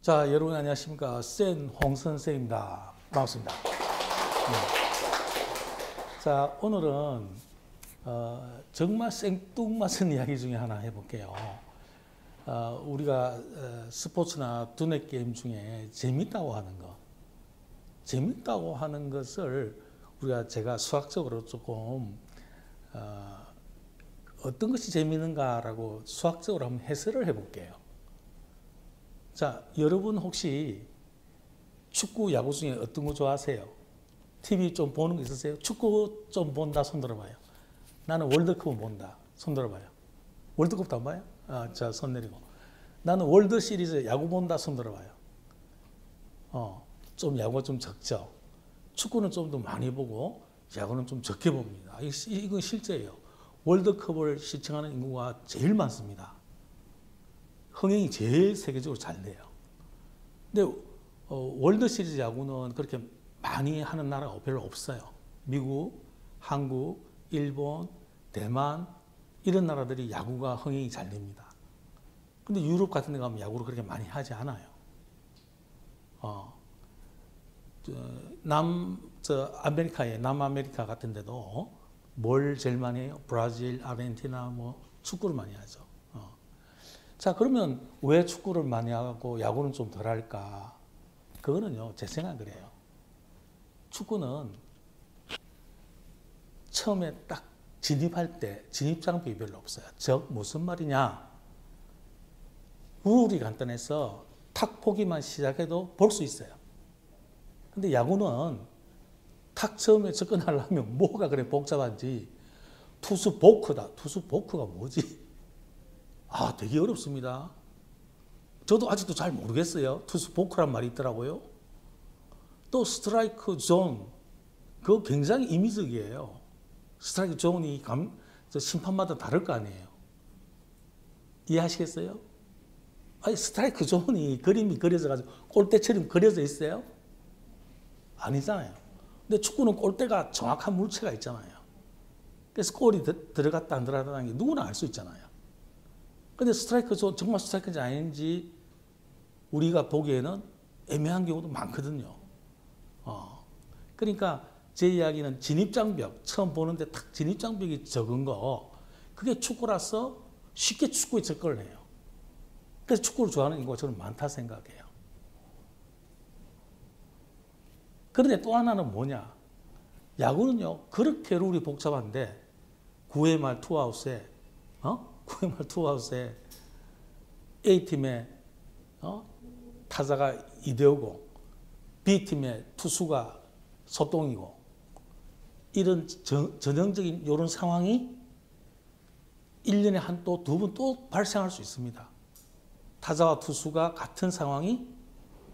자, 여러분 안녕하십니까. 센 홍선생입니다. 반갑습니다. 자, 오늘은 정말 생뚱맞은 이야기 중에 하나 해볼게요. 우리가 스포츠나 두뇌 게임 중에 재밌다고 하는 거, 재밌다고 하는 것을 제가 수학적으로 조금 어떤 것이 재밌는가라고 수학적으로 한번 해설을 해볼게요. 자, 여러분 혹시 축구, 야구 중에 어떤 거 좋아하세요? TV 좀 보는 거 있으세요? 축구 좀 본다, 손 들어봐요. 나는 월드컵 본다, 손 들어봐요. 월드컵도 안 봐요? 자, 손 내리고. 나는 월드 시리즈 야구 본다, 손 들어봐요. 좀 야구가 좀 적죠. 축구는 좀 더 많이 보고 야구는 좀 적게 봅니다. 이건 실제예요. 월드컵을 시청하는 인구가 제일 많습니다. 흥행이 제일 세계적으로 잘 돼요. 근데 월드 시리즈 야구는 그렇게 많이 하는 나라가 별로 없어요. 미국, 한국, 일본, 대만 이런 나라들이 야구가 흥행이 잘 됩니다. 근데 유럽 같은 데 가면 야구를 그렇게 많이 하지 않아요. 남아메리카 같은 데도 뭘 제일 많이 해요? 브라질, 아르헨티나 뭐 축구를 많이 하죠. 자, 그러면 왜 축구를 많이 하고 야구는 좀 덜 할까? 그거는요, 제 생각은 그래요. 축구는 처음에 딱 진입할 때 진입 장벽이 별로 없어요. 즉, 무슨 말이냐? 룰이 간단해서 탁 보기만 시작해도 볼 수 있어요. 근데 야구는 탁 처음에 접근하려면 뭐가 그래 복잡한지 투수 보크다. 투수 보크가 뭐지? 되게 어렵습니다. 저도 아직도 잘 모르겠어요. 투수 보크란 말이 있더라고요. 또 스트라이크 존, 그거 굉장히 임의적이에요. 스트라이크 존이 심판마다 다를 거 아니에요. 이해하시겠어요? 스트라이크 존이 그림이 그려져가지고 골대처럼 그려져 있어요? 아니잖아요. 근데 축구는 골대가 정확한 물체가 있잖아요. 그래서 골이 들어갔다 안 들어갔다는 게 누구나 알 수 있잖아요. 근데 스트라이크 존, 정말 스트라이크인지 아닌지 우리가 보기에는 애매한 경우도 많거든요. 그러니까 제 이야기는 진입장벽, 처음 보는데 딱 진입장벽이 적은 거, 그게 축구라서 쉽게 축구에 접근을 해요. 그래서 축구를 좋아하는 인구가 저는 많다 생각해요. 그런데 또 하나는 뭐냐? 야구는요, 그렇게 룰이 복잡한데 9회 말 투아웃에 9회 말 투아웃에 A팀의 타자가 이대호고 B팀의 투수가 소똥이고 이런 전형적인 이런 상황이 1년에 한 또 두 번 또 발생할 수 있습니다. 타자와 투수가 같은 상황이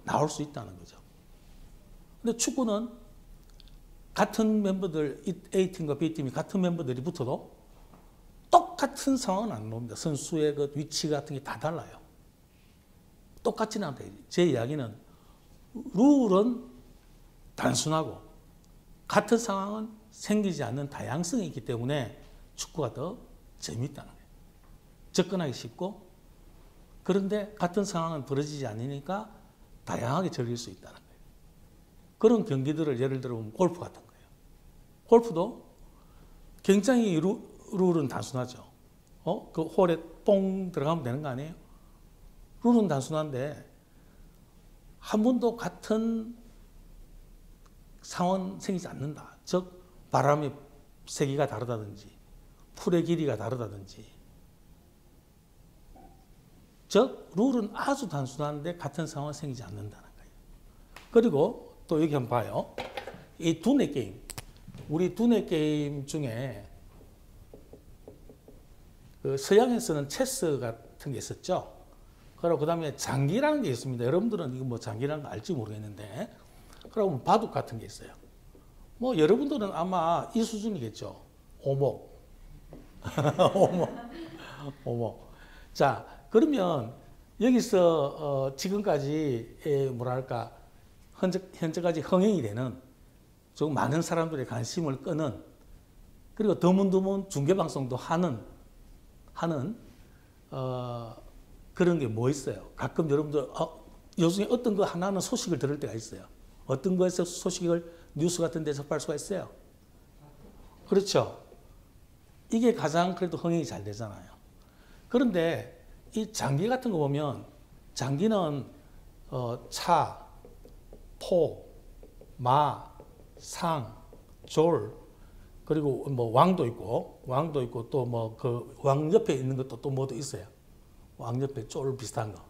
나올 수 있다는 거죠. 근데 축구는 같은 멤버들, A팀과 B팀이 같은 멤버들이 붙어도 똑같은 상황은 안 나옵니다. 선수의 그 위치 같은 게 다 달라요. 똑같지는 않다. 제 이야기는 룰은 단순하고 같은 상황은 생기지 않는 다양성이 있기 때문에 축구가 더 재밌다는 거예요. 접근하기 쉽고 그런데 같은 상황은 벌어지지 않으니까 다양하게 즐길 수 있다는 거예요. 그런 경기들을 예를 들어 보면 골프 같은 거예요. 골프도 굉장히 룰은 단순하죠. 그 홀에 뽕 들어가면 되는 거 아니에요? 룰은 단순한데 한 번도 같은 상황 생기지 않는다. 즉 바람의 세기가 다르다든지 풀의 길이가 다르다든지 즉 룰은 아주 단순한데 같은 상황이 생기지 않는다는 거예요. 그리고 또 여기 한번 봐요. 이 두뇌 게임, 우리 두뇌 게임 중에 그 서양에서는 체스 같은 게 있었죠. 그리고 그 다음에 장기라는 게 있습니다. 여러분들은 이거 뭐 장기라는 거 알지 모르겠는데, 그러면 바둑 같은 게 있어요. 뭐 여러분들은 아마 이 수준이겠죠. 오목. 오목. 자, 그러면 여기서 지금까지 뭐랄까 현재까지 흥행이 되는 조금 많은 사람들의 관심을 끄는 그리고 드문드문 중계방송도 하는 그런 게 뭐 있어요? 가끔 여러분들 요즘에 어떤 거 하나는 소식을 들을 때가 있어요. 어떤 거에서 소식을 뉴스 같은 데 접할 수가 있어요. 그렇죠. 이게 가장 그래도 흥행이 잘 되잖아요. 그런데 이 장기 같은 거 보면 장기는 차, 포, 마, 상, 졸, 그리고 뭐 왕도 있고 또 뭐 그 왕 옆에 있는 것도 또 뭐도 있어요. 왕 옆에 쫄 비슷한 거.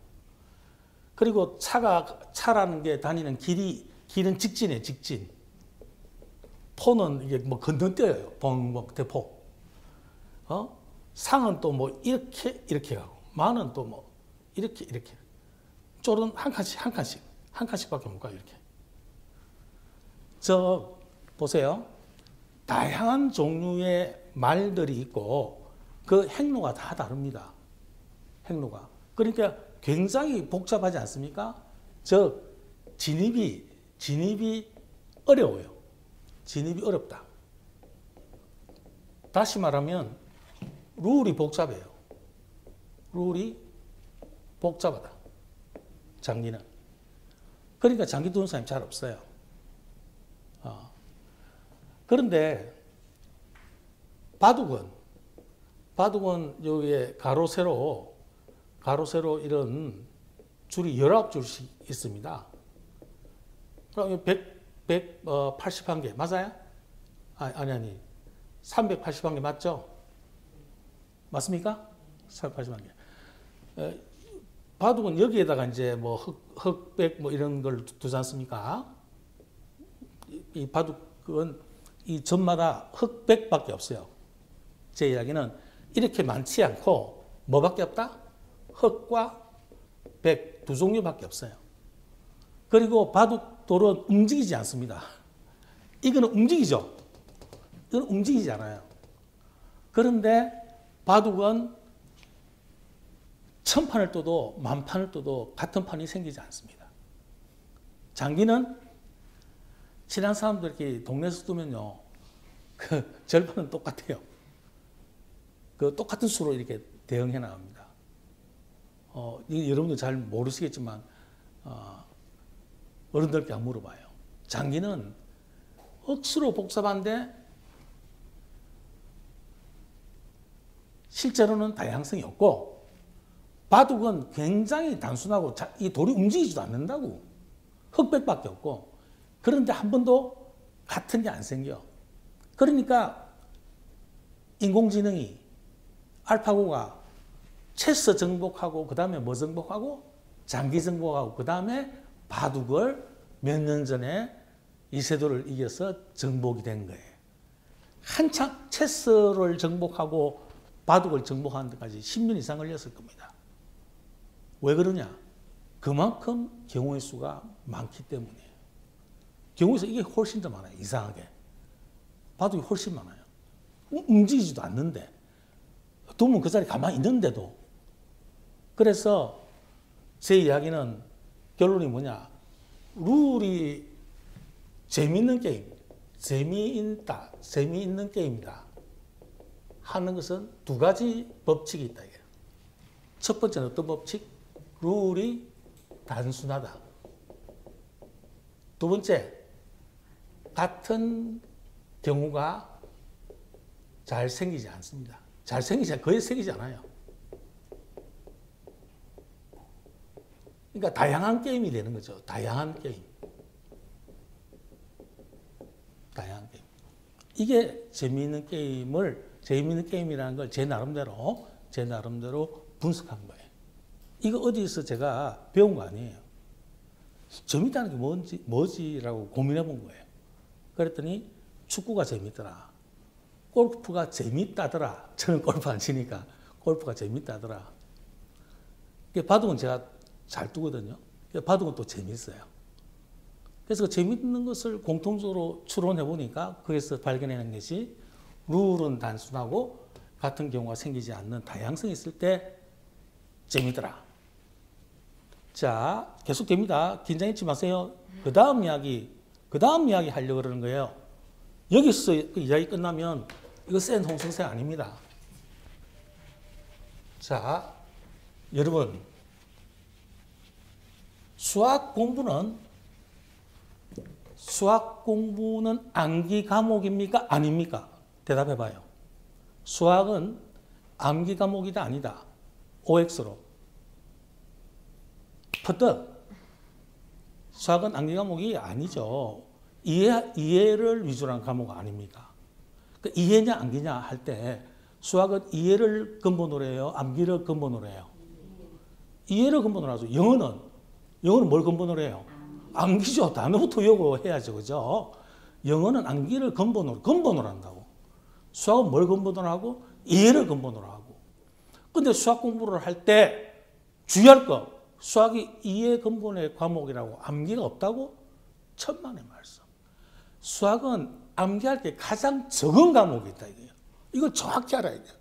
그리고 차라는 게 다니는 길은 직진이에요, 직진. 포는 이게 뭐 건너뛰어요, 봉목 대포. 상은 또 뭐 이렇게 가고, 마는 또 뭐 이렇게. 쫄은 한 칸씩밖에 못 가요, 이렇게. 저 보세요. 다양한 종류의 말들이 있고 그 행로가 다 다릅니다. 행로가. 그러니까 굉장히 복잡하지 않습니까? 즉 진입이 어려워요. 진입이 어렵다. 다시 말하면 룰이 복잡해요. 룰이 복잡하다. 장기는. 그러니까 장기 두는 사람이 잘 없어요. 그런데 바둑은 여기에 가로 세로 이런 줄이 19줄씩 있습니다. 그럼 181개 맞아요? 아니 381개 맞죠? 맞습니까? 381개. 바둑은 여기에다가 이제 뭐 흑백 뭐 이런 걸 두지 않습니까? 이 바둑은 이 점마다 흑백밖에 없어요. 제 이야기는 이렇게 많지 않고 뭐밖에 없다? 흑과 백 두 종류밖에 없어요. 그리고 바둑돌은 움직이지 않습니다. 이거는 움직이죠. 이건 움직이지 않아요. 그런데 바둑은 1000판을 떠도 10,000판을 떠도 같은 판이 생기지 않습니다. 장기는 친한 사람들 이렇게 동네에서 두면요, 그 절반은 똑같아요. 그 똑같은 수로 이렇게 대응해 나갑니다. 여러분들 잘 모르시겠지만 어른들께 한번 물어봐요. 장기는 억수로 복잡한데 실제로는 다양성이 없고, 바둑은 굉장히 단순하고 이 돌이 움직이지도 않는다고. 흑백밖에 없고. 그런데 한 번도 같은 게 안 생겨. 그러니까 인공지능이 알파고가 체스 정복하고 그 다음에 뭐 정복하고 장기 정복하고 그 다음에 바둑을 몇 년 전에 이세돌을 이겨서 정복이 된 거예요. 한참 체스를 정복하고 바둑을 정복하는 데까지 10년 이상 걸렸을 겁니다. 왜 그러냐? 그만큼 경우의 수가 많기 때문이에요. 경우의 수 이게 훨씬 더 많아요. 이상하게. 바둑이 훨씬 많아요. 움직이지도 않는데. 두면 그 자리에 가만히 있는데도. 그래서 제 이야기는 결론이 뭐냐? 룰이 재미있는 게임, 재미있는 게임이다 하는 것은 두 가지 법칙이 있다. 첫 번째는 어떤 법칙? 룰이 단순하다. 두 번째, 같은 경우가 잘 생기지 않습니다. 거의 생기지 않아요. 그러니까 다양한 게임이 되는 거죠. 다양한 게임. 이게 재미있는 게임이라는 걸 제 나름대로 분석한 거예요. 이거 어디서 제가 배운 거 아니에요. 재밌다는 게 뭐지라고 고민해 본 거예요. 그랬더니 축구가 재밌더라. 골프가 재밌다더라. 저는 골프 안 치니까 골프가 재밌다더라. 바둑은 제가 잘 두거든요. 바둑은 또 재밌어요. 그래서 그 재밌는 것을 공통적으로 추론해 보니까 거기서 발견해낸 것이 룰은 단순하고 같은 경우가 생기지 않는 다양성이 있을 때 재밌더라. 자, 계속됩니다. 긴장했지 마세요. 그 다음 이야기 하려고 그러는 거예요. 여기서 그 이야기 끝나면 이거 센 홍성생 아닙니다. 자, 여러분 수학 공부는 암기 과목입니까? 아닙니까? 대답해 봐요. 수학은 암기 과목이다 아니다. OX로. 퍼뜩. 수학은 암기 과목이 아니죠. 이해를 위주로 한 과목 아닙니까? 그러니까 이해냐 암기냐 할 때 수학은 이해를 근본으로 해요? 암기를 근본으로 해요? 이해를 근본으로 하죠. 영어는 뭘 근본으로 해요? 암기죠. 단어부터 외워야죠. 그죠? 영어는 암기를 근본으로 한다고. 수학은 뭘 근본으로 하고? 이해를 근본으로 하고. 근데 수학 공부를 할 때 주의할 거, 수학이 이해 근본의 과목이라고 암기가 없다고? 천만의 말씀. 수학은 암기할 게 가장 적은 과목이 있다 이거예요. 이걸 정확히 알아야 돼요.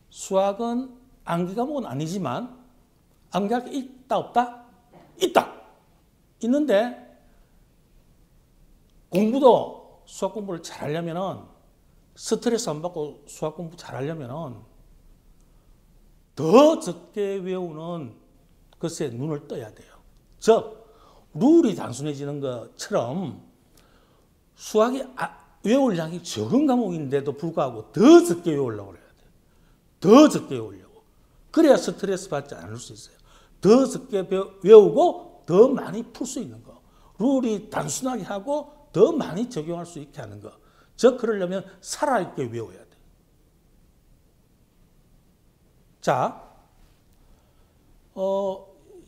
수학은 암기 과목은 아니지만 암기할 게 있다 없다? 있다. 있는데 공부도 수학 공부를 잘하려면은 스트레스 안 받고 수학 공부 잘하려면은 더 적게 외우는 것에 눈을 떠야 돼요. 즉 룰이 단순해지는 것처럼 수학이 외울 양이 적은 과목인데도 불구하고 더 적게 외우려고 해야 돼요. 더 적게 외우려고. 그래야 스트레스 받지 않을 수 있어요. 더 적게 외우고 더 많이 풀 수 있는 거. 룰이 단순하게 하고 더 많이 적용할 수 있게 하는 거. 즉 그러려면 살아있게 외워야 돼. 자,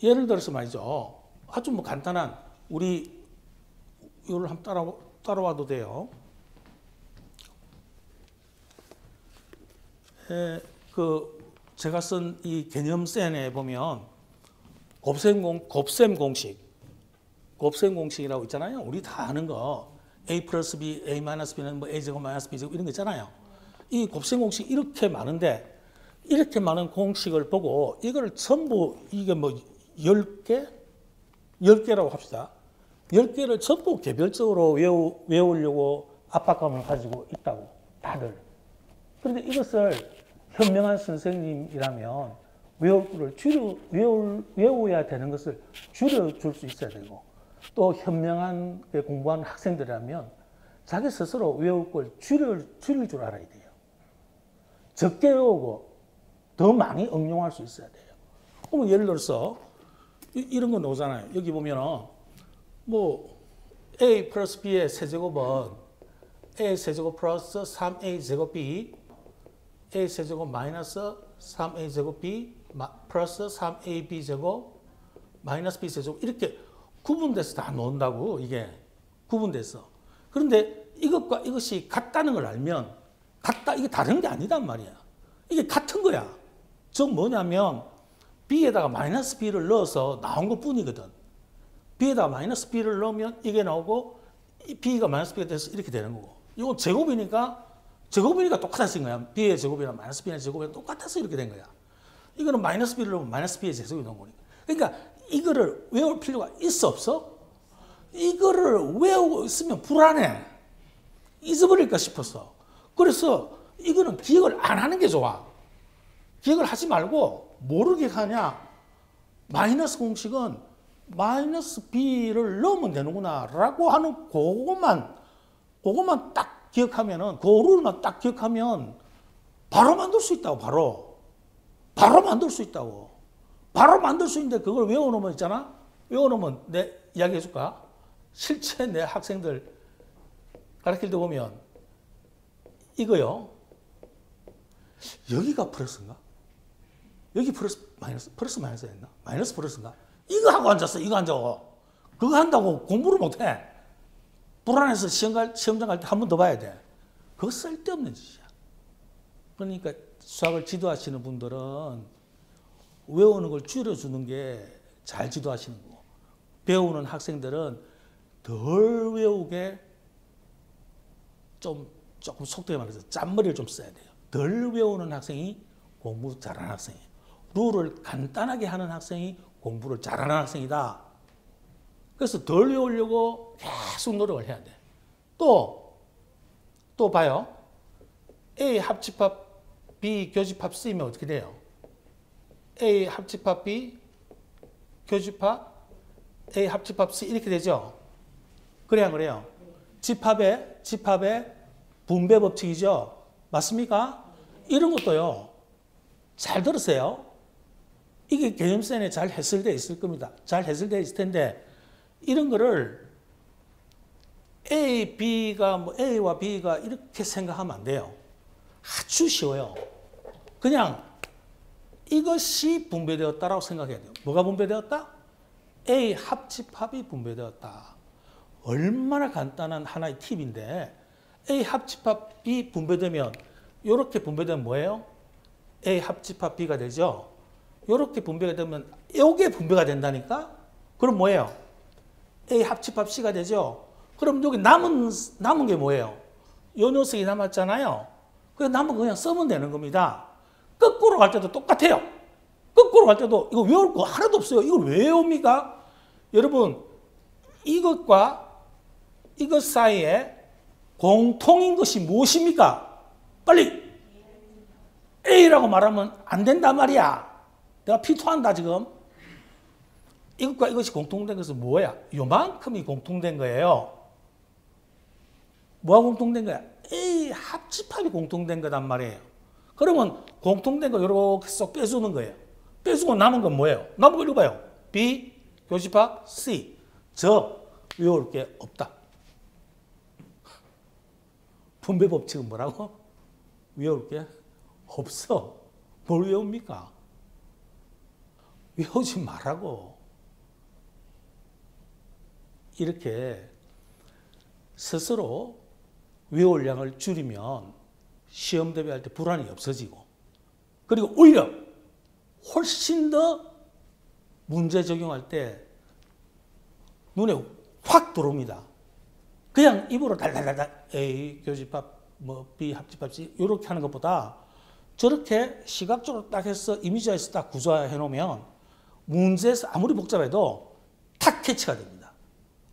예를 들어서 말이죠. 아주 뭐 간단한 우리 이걸 한번 따라와도 돼요. 제가 쓴 이 개념센에 보면 곱셈 공식이라고 있잖아요. 우리 다 아는 거. A 플러스 B, A 마이너스 B는 뭐 A 제곱 마이너스 B 제곱 이런 거 있잖아요. 이 곱셈 공식 이렇게 많은데 이렇게 많은 공식을 보고 이걸 전부 이게 뭐 10개라고 합시다. 10개를 전부 개별적으로 외우려고 압박감을 가지고 있다고 다들. 그런데 이것을 현명한 선생님이라면 외울 거를 외워야 되는 것을 줄여줄 수 있어야 되고 또 현명한 공부하는 학생들이라면 자기 스스로 외울 걸 줄일 줄 알아야 돼요. 적게 외우고 더 많이 응용할 수 있어야 돼요. 그럼 예를 들어서 이런 거 나오잖아요. 여기 보면은 뭐 A 플러스 B의 세제곱은 A 세제곱 플러스 3A 제곱 B A 세제곱 마이너스 3A 제곱 B 플러스 3AB 제곱 마이너스 B 세제곱 이렇게 구분돼서 다 나온다고 이게 구분돼서. 그런데 이것과 이것이 같다는 걸 알면 이게 다른 게 아니단 말이야. 이게 같은 거야. 즉 뭐냐면 B에다가 마이너스 B를 넣어서 나온 것 뿐이거든. B에다가 마이너스 B를 넣으면 이게 나오고 B가 마이너스 B가 돼서 이렇게 되는 거고. 이건 제곱이니까 똑같아진 거야. B의 제곱이나 마이너스 B의 제곱이랑 똑같아서 이렇게 된 거야. 이거는 마이너스 B를 넣으면 마이너스 B의 제곱이 나온 거니까. 그러니까 이거를 외울 필요가 있어 없어? 이거를 외우고 있으면 불안해. 잊어버릴까 싶어서. 그래서 이거는 기억을 안 하는 게 좋아. 기억을 하지 말고 모르게 하냐. 마이너스 공식은 마이너스 B를 넣으면 되는구나 라고 하는 그것만 딱 기억하면은 그 룰만 딱 기억하면 바로 만들 수 있다고. 바로 만들 수 있다고. 바로 만들 수 있는데 그걸 외워놓으면 있잖아. 외워놓으면 내 이야기 해줄까? 실제 내 학생들 가르칠 때 보면 이거요. 여기가 플러스인가? 여기 플러스 마이너스였나? 마이너스 플러스인가? 이거 하고 앉았어. 이거 앉아고. 그거 한다고 공부를 못해. 불안해서 시험장 갈 때 한 번 더 봐야 돼. 그거 쓸데없는 짓이야. 그러니까 수학을 지도하시는 분들은 외우는 걸 줄여주는 게 잘 지도하시는 거고 배우는 학생들은 덜 외우게 조금 속도에 말해서 짠머리를 좀 써야 돼요. 덜 외우는 학생이 공부 잘하는 학생이에요. 룰을 간단하게 하는 학생이 공부를 잘하는 학생이다. 그래서 덜 외우려고 계속 노력을 해야 돼. 또 봐요. A 합집합 B 교집합 C면 어떻게 돼요? A 합집합 B 교집합 A 합집합 C 이렇게 되죠. 그래야 그래요. 집합의 분배 법칙이죠. 맞습니까? 이런 것도요. 잘 들으세요. 이게 개념선에 잘 해설되어 있을 겁니다. 잘 해설되어 있을 텐데 이런 거를 A, B가 뭐 A와 B가 이렇게 생각하면 안 돼요. 아주 쉬워요. 그냥 이것이 분배되었다라고 생각해야 돼요. 뭐가 분배되었다? A 합집합이 분배되었다. 얼마나 간단한 하나의 팁인데 A 합집합이 분배되면 이렇게 분배되면 뭐예요? A 합집합 B가 되죠. 이렇게 분배가 되면 이게 분배가 된다니까? 그럼 뭐예요? A 합집합 C가 되죠. 그럼 여기 남은 게 뭐예요? 요 녀석이 남았잖아요. 그 남은 거 그냥 쓰면 되는 겁니다. 거꾸로 갈 때도 똑같아요. 거꾸로 갈 때도 이거 외울 거 하나도 없어요. 이걸 왜 외웁니까? 여러분 이것과 이것 사이에 공통인 것이 무엇입니까? 빨리 A라고 말하면 안 된단 말이야. 내가 피투한다 지금. 이것과 이것이 공통된 것은 뭐야? 요만큼이 공통된 거예요. 뭐가 공통된 거야? A 합집합이 공통된 거단 말이에요. 그러면 공통된 거 이렇게 쏙 빼주는 거예요. 빼주고 남은 건 뭐예요? 남은 거 읽어봐요. B 교집합 C. 저 외울 게 없다. 분배 법칙은 뭐라고? 외울 게 없어. 뭘 외웁니까? 외우지 말라고. 이렇게 스스로 외울 양을 줄이면 시험 대비할 때 불안이 없어지고 그리고 오히려 훨씬 더 문제 적용할 때 눈에 확 들어옵니다. 그냥 입으로 달달달달 A 교집합 뭐 B 합집합 C 이렇게 하는 것보다 저렇게 시각적으로 딱 해서 이미지화해서 딱 구조화해 놓으면 문제에서 아무리 복잡해도 탁 캐치가 됩니다.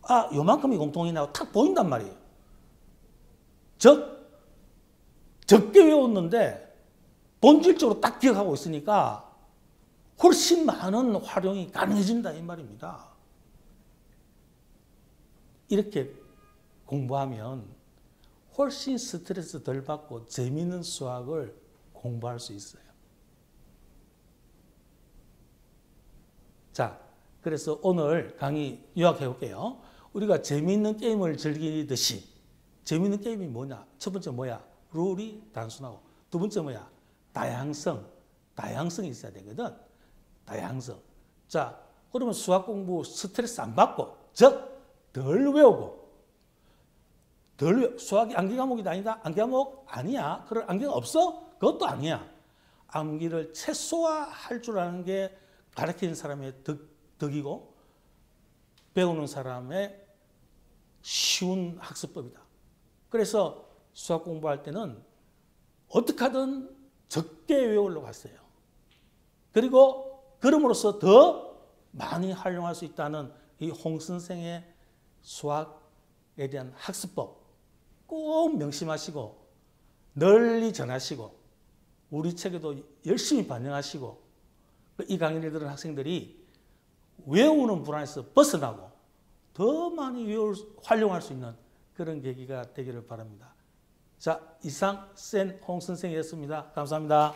아, 요만큼이 공통이 나고 탁 보인단 말이에요. 즉, 적게 외웠는데 본질적으로 딱 기억하고 있으니까 훨씬 많은 활용이 가능해진다 이 말입니다. 이렇게 공부하면 훨씬 스트레스 덜 받고 재미있는 수학을 공부할 수 있어요. 자, 그래서 오늘 강의 요약해 볼게요. 우리가 재미있는 게임을 즐기듯이 재미있는 게임이 뭐냐? 첫 번째 뭐야? 룰이 단순하고 두 번째 뭐야? 다양성이 있어야 되거든. 다양성. 자, 그러면 수학 공부 스트레스 안 받고 즉 덜 외우고 수학이 암기 과목이 아니다? 암기 과목 아니야. 그럴 암기가 없어? 그것도 아니야. 암기를 최소화할 줄 아는 게 가르치는 사람의 덕이고 배우는 사람의 쉬운 학습법이다. 그래서 수학 공부할 때는 어떻게 하든 적게 외우려고 했어요. 그리고 그럼으로써 더 많이 활용할 수 있다는 이 홍 선생의 수학에 대한 학습법 꼭 명심하시고 널리 전하시고 우리 책에도 열심히 반영하시고 이 강의를 들은 학생들이 외우는 불안에서 벗어나고 더 많이 활용할 수 있는 그런 계기가 되기를 바랍니다. 자, 이상 센 홍 선생이었습니다. 감사합니다.